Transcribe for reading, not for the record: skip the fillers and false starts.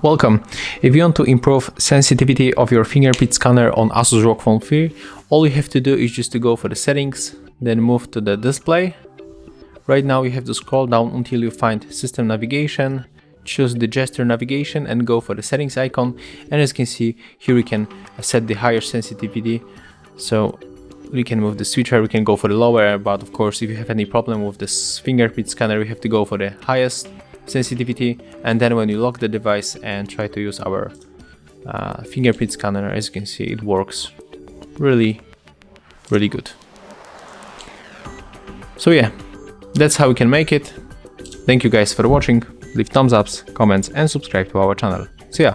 Welcome. If you want to improve sensitivity of your fingerprint scanner on ASUS Rog Phone 3, all you have to do is just to go for the settings, then move to the display. Right now you have to scroll down until you find system navigation, choose the gesture navigation and go for the settings icon. And as you can see, here we can set the higher sensitivity. So we can move the switcher, we can go for the lower, but of course if you have any problem with this fingerprint scanner, we have to go for the highest sensitivity. And then when you lock the device and try to use our fingerprint scanner, as you can see, it works really good. So yeah, that's how we can make it. Thank you guys for watching. Leave thumbs ups, comments and subscribe to our channel. See ya!